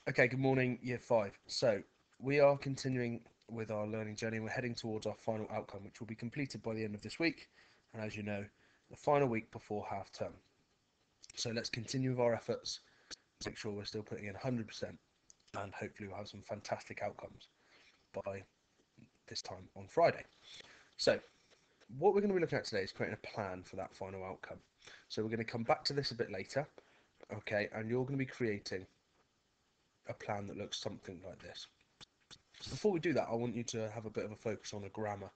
Okay, good morning, Year 5. So, we are continuing with our learning journey. We're heading towards our final outcome, which will be completed by the end of this week. And as you know, the final week before half term. So, let's continue with our efforts, make sure we're still putting in 100%, and hopefully, we'll have some fantastic outcomes by this time on Friday. So, what we're going to be looking at today is creating a plan for that final outcome. So, we're going to come back to this a bit later, okay, and you're going to be creating a plan that looks something like this. Before we do that, I want you to have a bit of a focus on a grammar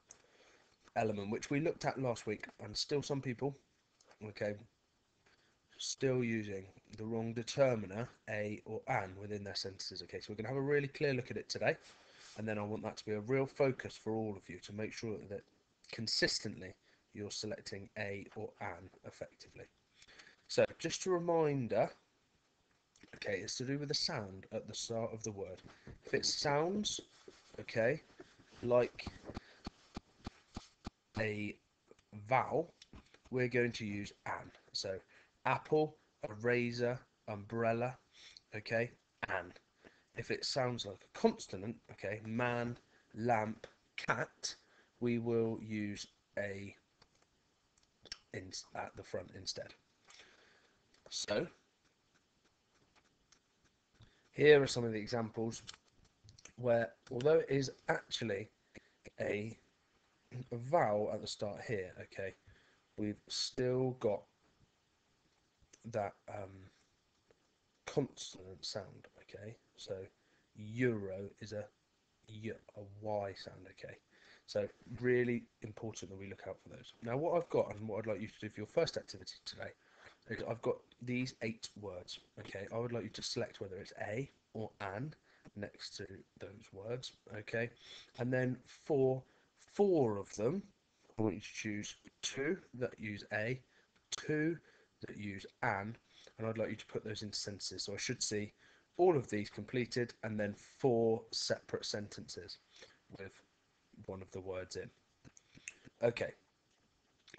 element, which we looked at last week, and still some people, okay, still using the wrong determiner, a or an, within their sentences. Okay, so we're going to have a really clear look at it today, and then I want that to be a real focus for all of you to make sure that consistently you're selecting a or an effectively. So just a reminder, okay, it's to do with the sound at the start of the word. If it sounds, okay, like a vowel, we're going to use an. So apple, eraser, umbrella, okay, an. If it sounds like a consonant, okay, man, lamp, cat, we will use a in at the front instead. So here are some of the examples where, although it is actually a vowel at the start here, okay, we've still got that consonant sound, okay? So euro is a Y sound, okay? So really important that we look out for those. Now what I've got and what I'd like you to do for your first activity today is I've got these 8 words, okay? I would like you to select whether it's a or an next to those words, okay? And then for 4 of them, I want you to choose 2 that use a, 2 that use an, and I'd like you to put those into sentences. So I should see all of these completed and then 4 separate sentences with one of the words in. Okay,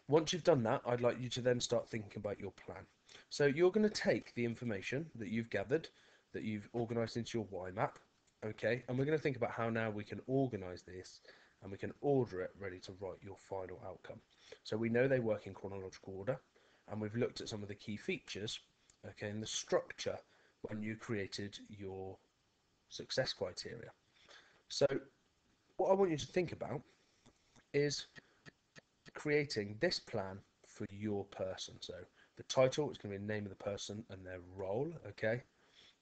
once you've done that, I'd like you to then start thinking about your plan. So you're going to take the information that you've gathered, that you've organised into your Y map, okay, and we're going to think about how now we can organise this and we can order it ready to write your final outcome. So we know they work in chronological order, and we've looked at some of the key features, okay, and the structure when you created your success criteria. So what I want you to think about is creating this plan for your person. So the title is going to be the name of the person and their role, okay?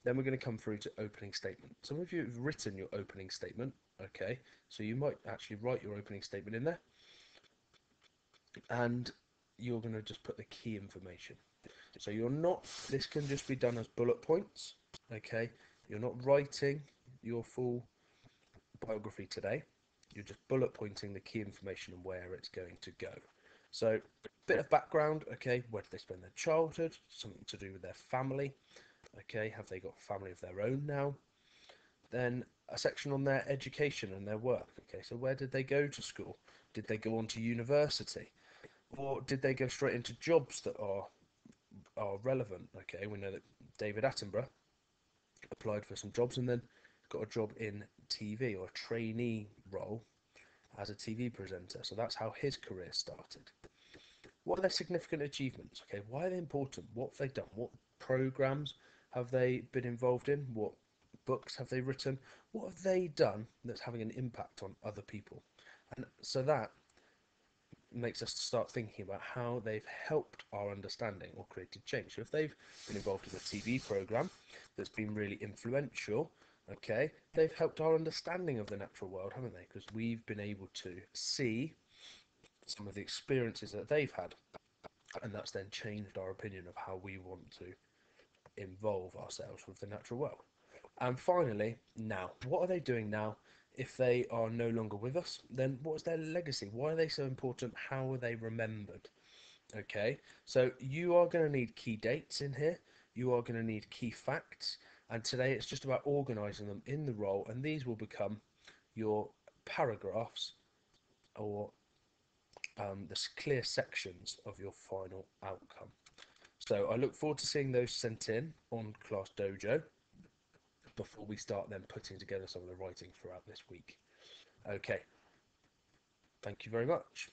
Then we're going to come through to opening statement. Some of you have written your opening statement, okay? So you might actually write your opening statement in there, and you're going to just put the key information. So you're not, this can just be done as bullet points, okay? You're not writing your full biography today. You're just bullet pointing the key information and where it's going to go. So, bit of background, okay, where did they spend their childhood? Something to do with their family, okay, have they got a family of their own now? Then a section on their education and their work, okay, so where did they go to school? Did they go on to university? Or did they go straight into jobs that are relevant? Okay, we know that David Attenborough applied for some jobs and then got a job in TV or a trainee role as a TV presenter. So that's how his career started. What are their significant achievements? Okay, why are they important? What have they done? What programs have they been involved in? What books have they written? What have they done that's having an impact on other people? And so that makes us start thinking about how they've helped our understanding or created change. So if they've been involved in a TV program that's been really influential, okay, they've helped our understanding of the natural world, haven't they? Because we've been able to see some of the experiences that they've had, and that's then changed our opinion of how we want to involve ourselves with the natural world. And finally, now, what are they doing now? If they are no longer with us, then what's their legacy? Why are they so important? How are they remembered? Okay, so you are going to need key dates in here. You are going to need key facts. And today it's just about organising them in the role, and these will become your paragraphs or the clear sections of your final outcome. So I look forward to seeing those sent in on Class Dojo. before we start then putting together some of the writing throughout this week. Okay, thank you very much.